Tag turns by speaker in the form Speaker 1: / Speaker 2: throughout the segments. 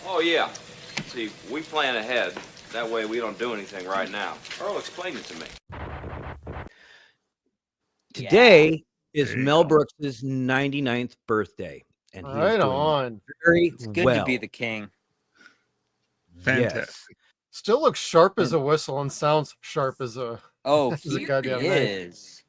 Speaker 1: Oh, yeah. See, we plan ahead. That way we don't do anything right now. Earl, explain it to me.
Speaker 2: Today is
Speaker 3: There you
Speaker 2: Mel
Speaker 3: go.
Speaker 2: Brooks' 99th birthday, and he is
Speaker 4: Right
Speaker 2: doing
Speaker 4: on.
Speaker 2: very
Speaker 5: It's good
Speaker 2: well.
Speaker 5: to be the king.
Speaker 2: Yes.
Speaker 3: Fantastic.
Speaker 4: Still looks sharp as a whistle and sounds sharp as a
Speaker 5: Oh,
Speaker 4: as a
Speaker 5: he
Speaker 4: goddamn knife.
Speaker 5: is.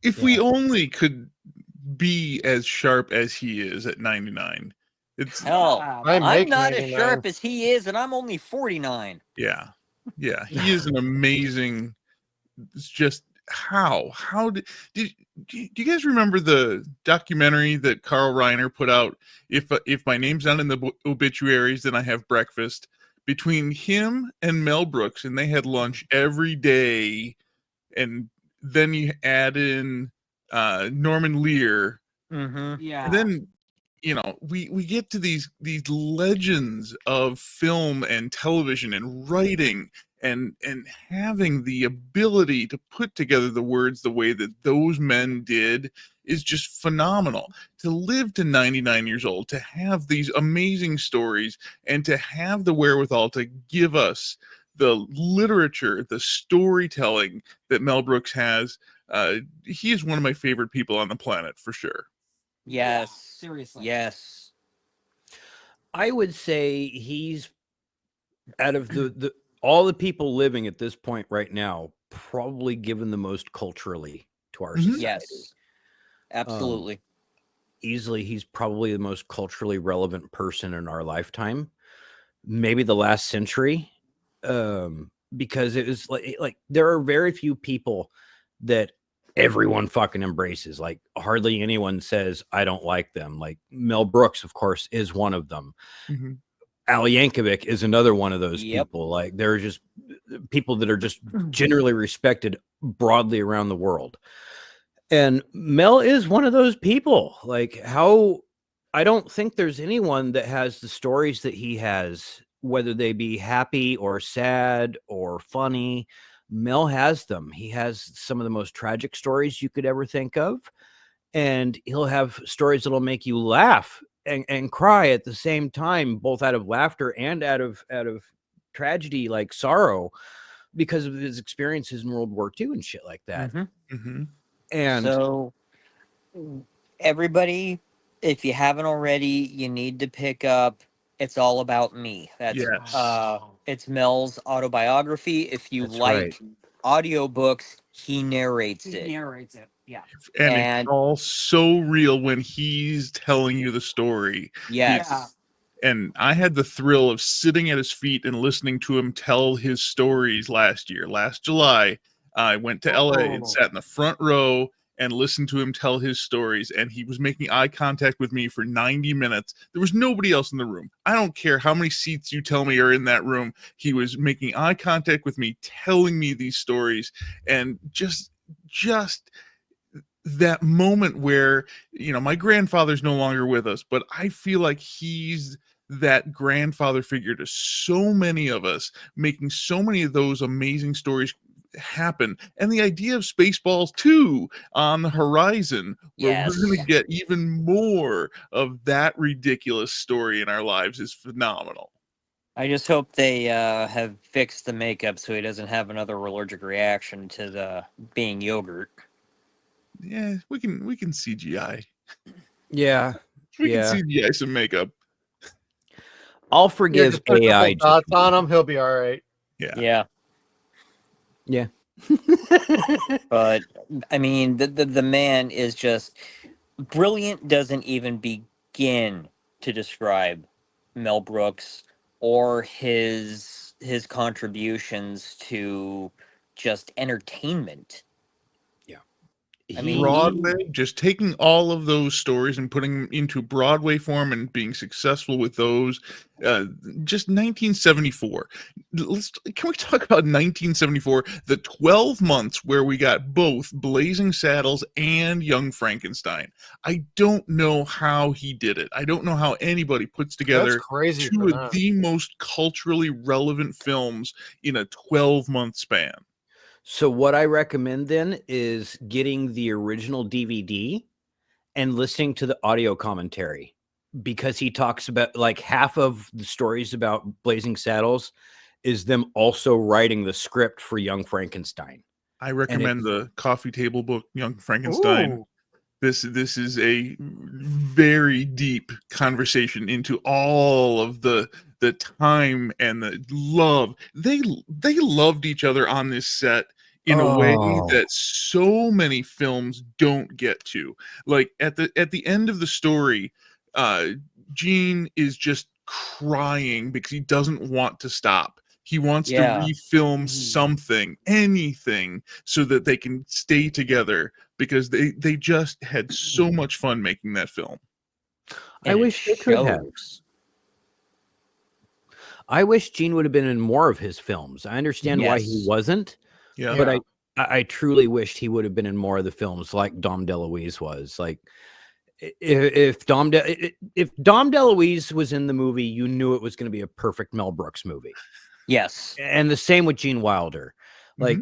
Speaker 3: If we only could be as sharp as he is at 99, it's
Speaker 5: Hell,
Speaker 4: I
Speaker 5: I'm
Speaker 4: make
Speaker 5: not as
Speaker 4: 99.
Speaker 5: sharp as he is, and I'm only 49.
Speaker 3: yeah. He is an amazing. It's just how do you guys remember the documentary that Carl Reiner put out? If my name's not in the obituaries, then I have breakfast. Between him and Mel Brooks, and they had lunch every day, and then you add in Norman Lear,
Speaker 5: Mm-hmm.
Speaker 6: Yeah.
Speaker 3: and then we get to these legends of film and television and writing and having the ability to put together the words the way that those men did is just phenomenal. To live to 99 years old, to have these amazing stories, and to have the wherewithal to give us the literature, the storytelling that Mel Brooks has. He is one of my favorite people on the planet for sure.
Speaker 5: Yes.
Speaker 6: Seriously.
Speaker 5: Yes.
Speaker 2: I would say he's out of the all the people living at this point right now, probably given the most culturally to our society.
Speaker 5: Yes. Absolutely.
Speaker 2: Easily, he's probably the most culturally relevant person in our lifetime, maybe the last century, because it was like there are very few people that everyone fucking embraces. Like hardly anyone says I don't like them. Like Mel Brooks, of course, is one of them.
Speaker 3: Mhm.
Speaker 2: Al Yankovic is another one of those
Speaker 5: Yep.
Speaker 2: people. Like there are just people that are just generally respected broadly around the world. And Mel is one of those people. Like how I don't think there's anyone that has the stories that he has, whether they be happy or sad or funny. Mel has them. He has some of the most tragic stories you could ever think of. And he'll have stories that'll make you laugh and cry at the same time, both out of laughter and out of tragedy, like sorrow, because of his experiences in World War II and shit like that.
Speaker 5: Mm-hmm.
Speaker 3: Mhm.
Speaker 2: And
Speaker 5: So, everybody, if you haven't already, you need to pick up It's All About Me. That's
Speaker 3: Yes.
Speaker 5: it's Mel's autobiography. If you
Speaker 2: That's
Speaker 5: like audiobooks, he narrates
Speaker 6: He
Speaker 5: it.
Speaker 6: narrates it. Yeah.
Speaker 3: And it's
Speaker 5: And
Speaker 3: all so real when he's telling you the story.
Speaker 5: yes.
Speaker 6: Yeah.
Speaker 3: And I had the thrill of sitting at his feet and listening to him tell his stories last July. I went to LA and sat in the front row and listened to him tell his stories. And he was making eye contact with me for 90 minutes. There was nobody else in the room. I don't care how many seats you tell me are in that room. He was making eye contact with me, telling me these stories, and just that moment where my grandfather's no longer with us, but I feel like he's that grandfather figure to so many of us, making so many of those amazing stories happen. And the idea of Spaceballs 2 on the horizon, where
Speaker 5: Yes.
Speaker 3: we're going to get even more of that ridiculous story in our lives, is phenomenal.
Speaker 5: I just hope they have fixed the makeup so he doesn't have another allergic reaction to the being yogurt.
Speaker 3: Yeah, we can CGI.
Speaker 2: yeah,
Speaker 3: We
Speaker 2: yeah.
Speaker 3: can CGI some makeup.
Speaker 2: I'll
Speaker 4: Yeah,
Speaker 2: forgive
Speaker 4: just put a
Speaker 2: AI.
Speaker 4: couple dots on him, he'll be all right.
Speaker 3: Yeah.
Speaker 2: Yeah.
Speaker 5: But I mean, the man is just brilliant. Doesn't even begin to describe Mel Brooks or his contributions to just entertainment. I mean,
Speaker 3: Broadway, just taking all of those stories and putting them into Broadway form and being successful with those. Just 1974. Can we talk about 1974? The 12 months where we got both Blazing Saddles and Young Frankenstein. I don't know how he did it. I don't know how anybody puts together
Speaker 4: That's crazy
Speaker 3: two
Speaker 4: for
Speaker 3: of
Speaker 4: them.
Speaker 3: the most culturally relevant films in a 12-month span.
Speaker 2: So what I recommend then is getting the original DVD and listening to the audio commentary, because he talks about like half of the stories about Blazing Saddles is them also writing the script for Young Frankenstein.
Speaker 3: I recommend the coffee table book, Young Frankenstein.
Speaker 4: Ooh.
Speaker 3: This is a very deep conversation into all of the time and the love. They loved each other on this set in a way that so many films don't get to. Like at the end of the story, Gene is just crying because he doesn't want to stop. He wants to refilm something, anything, so that they can stay together because they just had so much fun making that film.
Speaker 2: I wish they could have. I wish Gene would have been in more of his films. I understand why he wasn't, but I truly wished he would have been in more of the films like Dom DeLuise was. Like if Dom DeLuise was in the movie, you knew it was going to be a perfect Mel Brooks movie.
Speaker 5: Yes.
Speaker 2: And the same with Gene Wilder. Like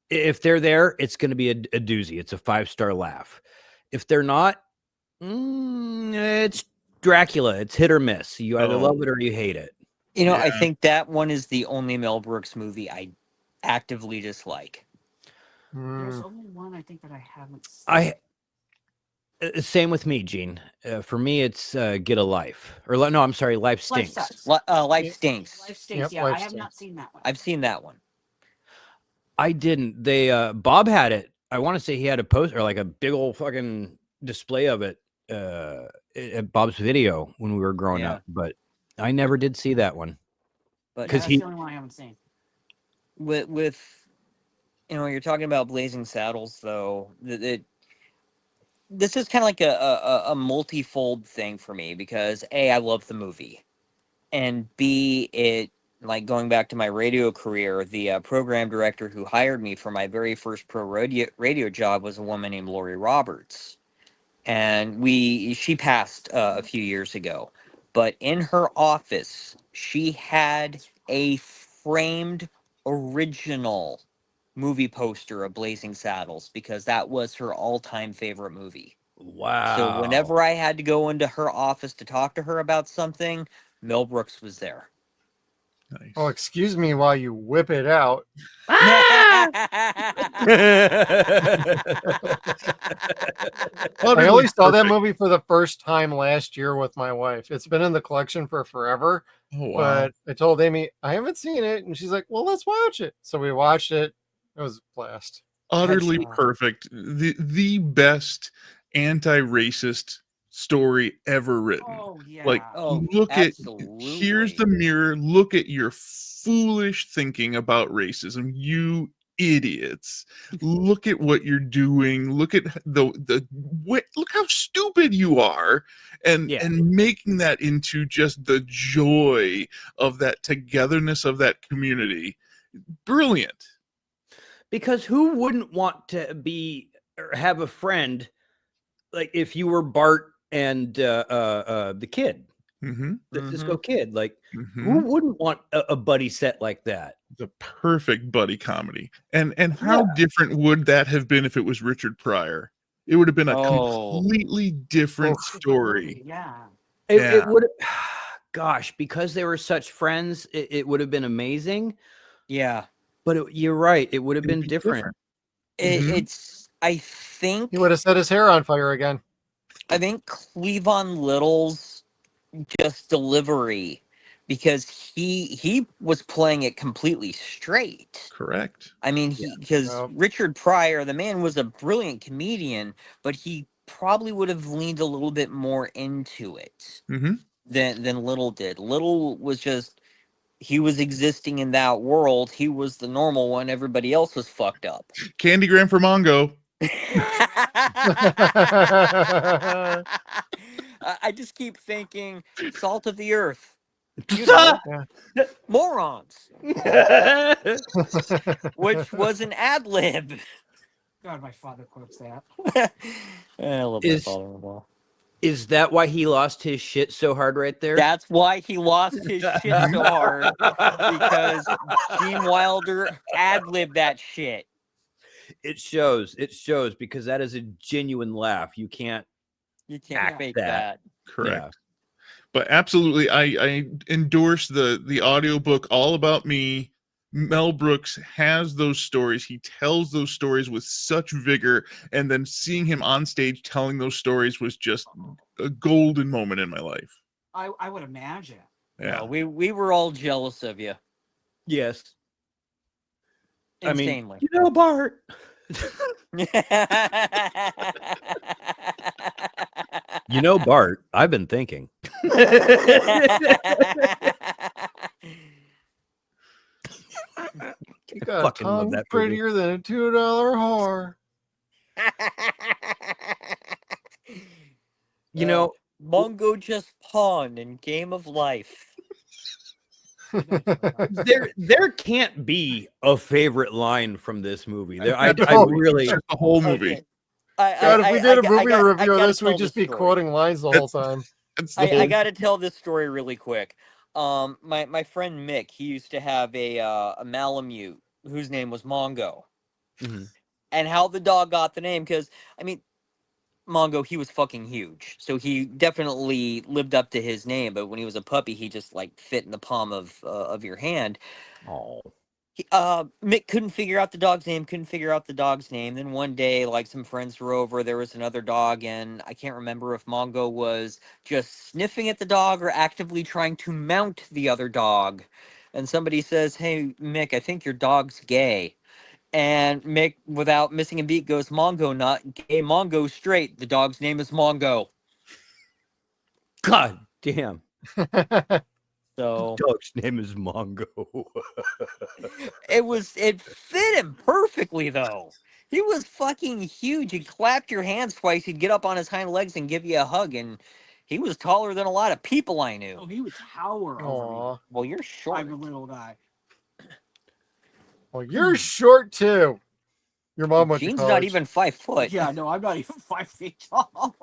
Speaker 2: if they're there, it's going to be a doozy. It's a 5-star laugh. If they're not, it's Dracula. It's hit or miss. You either love it or you hate it.
Speaker 5: You know, I think that one is the only Mel Brooks movie I actively dislike.
Speaker 6: There's only one I think that I haven't seen.
Speaker 2: Same with me, Gene. For me, it's Get a Life. Or no, I'm sorry, Life Stinks.
Speaker 5: Life Stinks.
Speaker 6: Life Stinks.
Speaker 4: Yep,
Speaker 6: I
Speaker 4: Life
Speaker 6: have
Speaker 4: Stinks.
Speaker 6: not seen that one.
Speaker 5: I've seen that one.
Speaker 2: I didn't. They Bob had it. I want to say he had a poster, like a big old fucking display of it at Bob's Video when we were growing up, but I never did see that one.
Speaker 5: But
Speaker 6: That's the only one I haven't seen.
Speaker 5: With you know, you're talking about Blazing Saddles, though. This is kind of like a multifold thing for me because A, I love the movie, and B, it, like, going back to my radio career, the program director who hired me for my very first pro radio job was a woman named Lori Roberts, and she passed a few years ago, but in her office she had a framed original movie poster of Blazing Saddles because that was her all-time favorite movie.
Speaker 2: Wow.
Speaker 5: So whenever I had to go into her office to talk to her about something, Mel Brooks was there.
Speaker 3: Nice.
Speaker 4: Oh, excuse me while you whip it out.
Speaker 5: Ah!
Speaker 4: I only saw that movie for the first time last year with my wife. It's been in the collection for forever.
Speaker 3: Oh, wow.
Speaker 4: But I told Amy, I haven't seen it. And she's like, well, let's watch it. So we watched it. It was a blast.
Speaker 3: Utterly perfect. The best anti-racist story ever written.
Speaker 6: Oh, yeah.
Speaker 3: Like, here's the mirror. Look at your foolish thinking about racism. You idiots. Look at what you're doing. Look at look how stupid you are. And making that into just the joy of that togetherness of that community. Brilliant.
Speaker 2: Because who wouldn't want to be or have a friend like if you were Bart and the kid, the Cisco Kid? Like, who wouldn't want a buddy set like that?
Speaker 3: The perfect buddy comedy. And how different would that have been if it was Richard Pryor? It would have been a completely different story.
Speaker 6: Yeah.
Speaker 2: It would. Gosh, because they were such friends, it would have been amazing.
Speaker 5: Yeah.
Speaker 2: But you're right. It would have been different.
Speaker 5: It's, I think...
Speaker 4: He would have set his hair on fire again.
Speaker 5: I think Cleavon Little's just delivery, because he was playing it completely straight.
Speaker 3: Correct.
Speaker 5: I mean, because Richard Pryor, the man was a brilliant comedian, but he probably would have leaned a little bit more into it than Little did. Little was just... He was existing in that world. He was the normal one. Everybody else was fucked up.
Speaker 3: Candygram for Mongo.
Speaker 5: I just keep thinking, salt of the earth. You know, morons. Which was an ad lib.
Speaker 6: God, my father quotes that.
Speaker 5: I love my father-in-law.
Speaker 2: Is that why he lost his shit so hard right there?
Speaker 5: That's why he lost his shit so hard, because Gene Wilder ad-libbed that shit.
Speaker 2: It shows because that is a genuine laugh. You can't
Speaker 5: fake that.
Speaker 3: Correct. But absolutely, I endorse the audiobook All About Me. Mel Brooks has those stories. He tells those stories with such vigor, and then seeing him on stage telling those stories was just a golden moment in my life.
Speaker 6: I would imagine.
Speaker 3: Yeah.
Speaker 5: No, we were all jealous of you.
Speaker 2: Yes. I mean,
Speaker 5: Insanely.
Speaker 2: you know, Bart. You know, Bart, I've been thinking.
Speaker 4: You got a
Speaker 2: Fucking love
Speaker 4: tongue
Speaker 2: that movie.
Speaker 4: prettier than a $2 whore.
Speaker 2: You know,
Speaker 5: Mongo just pawned in Game of Life.
Speaker 2: there can't be a favorite line from this movie. I
Speaker 4: No.
Speaker 2: really
Speaker 3: Just the whole movie.
Speaker 5: Okay.
Speaker 4: God, if we did a movie review of
Speaker 5: gotta
Speaker 4: this, we'd
Speaker 5: tell
Speaker 4: just
Speaker 5: this
Speaker 4: be
Speaker 5: story.
Speaker 4: quoting lines the whole time.
Speaker 3: It's the
Speaker 5: I
Speaker 3: whole.
Speaker 5: got to tell this story really quick. My friend Mick, he used to have a Malamute whose name was Mongo,
Speaker 2: Mhm.
Speaker 5: and how the dog got the name, because I mean, Mongo, he was fucking huge, so he definitely lived up to his name. But when he was a puppy, he just like fit in the palm of your hand.
Speaker 2: Oh.
Speaker 5: Mick couldn't figure out the dog's name, Then one day, like, some friends were over, there was another dog, and I can't remember if Mongo was just sniffing at the dog or actively trying to mount the other dog. And somebody says, "Hey, Mick, I think your dog's gay." And Mick, without missing a beat, goes, "Mongo, not gay, Mongo straight. The dog's name is Mongo."
Speaker 2: God damn.
Speaker 5: So
Speaker 2: Dog's name is Mongo.
Speaker 5: it fit him perfectly, though. He was fucking huge. He'd clap your hands twice, he'd get up on his hind legs and give you a hug, and he was taller than a lot of people I knew.
Speaker 6: Oh, he would tower over me.
Speaker 4: Aw.
Speaker 5: Well, you're short.
Speaker 6: I'm a little guy.
Speaker 4: Well, you're short too. Your mom went to
Speaker 5: Gene's
Speaker 4: college.
Speaker 5: not even 5 foot.
Speaker 6: Yeah, no, I'm not even 5 feet tall.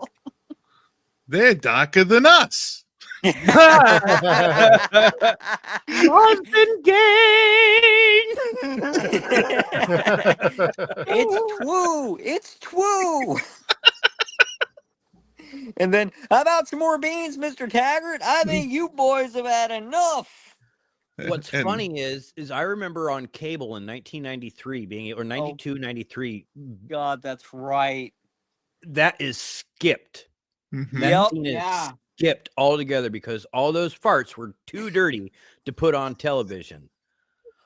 Speaker 3: They're darker than us.
Speaker 2: Husband gang.
Speaker 5: It's twoo. And then, how about some more beans, Mr. Taggart? I think you boys have had enough.
Speaker 2: What's
Speaker 3: And
Speaker 2: funny is I remember on cable in 1993 being or 92, 93.
Speaker 5: God, that's right.
Speaker 2: That is skipped.
Speaker 3: Mhm.
Speaker 2: That
Speaker 5: Yep.
Speaker 2: scene is
Speaker 6: Yeah.
Speaker 2: skipped altogether because all those farts were too dirty to put on television.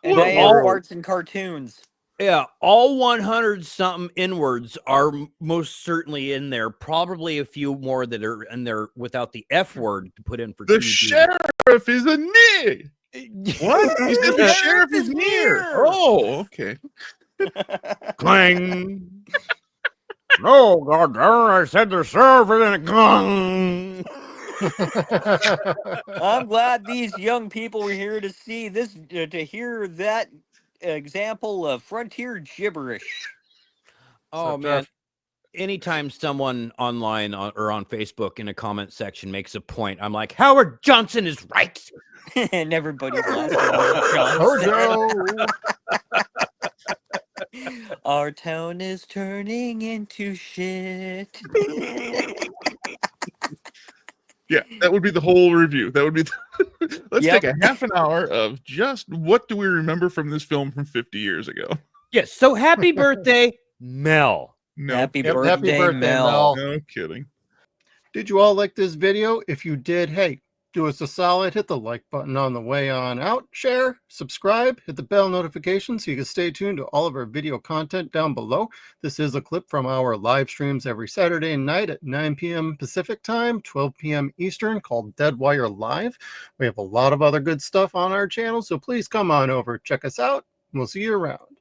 Speaker 5: And
Speaker 2: But
Speaker 5: they have
Speaker 2: all-
Speaker 5: farts in cartoons.
Speaker 2: Yeah, all 100 something inwards are most certainly in there. Probably a few more that are in there without the F word to put in for
Speaker 3: The
Speaker 2: TV.
Speaker 3: sheriff is a near. What? He said the sheriff is near. Oh, okay.
Speaker 2: Clang. No, God darn, I said the sheriff is in a clang.
Speaker 5: I'm glad these young people were here to see this, to hear that example of frontier gibberish.
Speaker 2: Oh,
Speaker 4: So,
Speaker 2: man.
Speaker 4: Jeff,
Speaker 2: Anytime someone online or on Facebook in a comment section makes a point, I'm like, Howard Johnson is right.
Speaker 5: And everybody's laughing. at
Speaker 4: oh
Speaker 5: Johnson.
Speaker 4: no.
Speaker 5: Our town is turning into shit.
Speaker 3: Yeah, that would be the whole review. That would be. Let's
Speaker 5: Yep.
Speaker 3: take a half an hour of just what do we remember from this film from 50 years ago.
Speaker 2: Yes. So happy birthday, Mel.
Speaker 3: No,
Speaker 5: Happy
Speaker 3: kidding.
Speaker 5: birthday,
Speaker 4: Happy birthday,
Speaker 5: Mel.
Speaker 4: Mel.
Speaker 3: No kidding.
Speaker 4: Did you all like this video? If you did, hey, do us a solid, hit the like button on the way on out, share, subscribe, hit the bell notification so you can stay tuned to all of our video content down below. This is a clip from our live streams every Saturday night at 9 p.m. Pacific time, 12 p.m. Eastern, called Deadwire Live. We have a lot of other good stuff on our channel, so please come on over, check us out, and we'll see you around.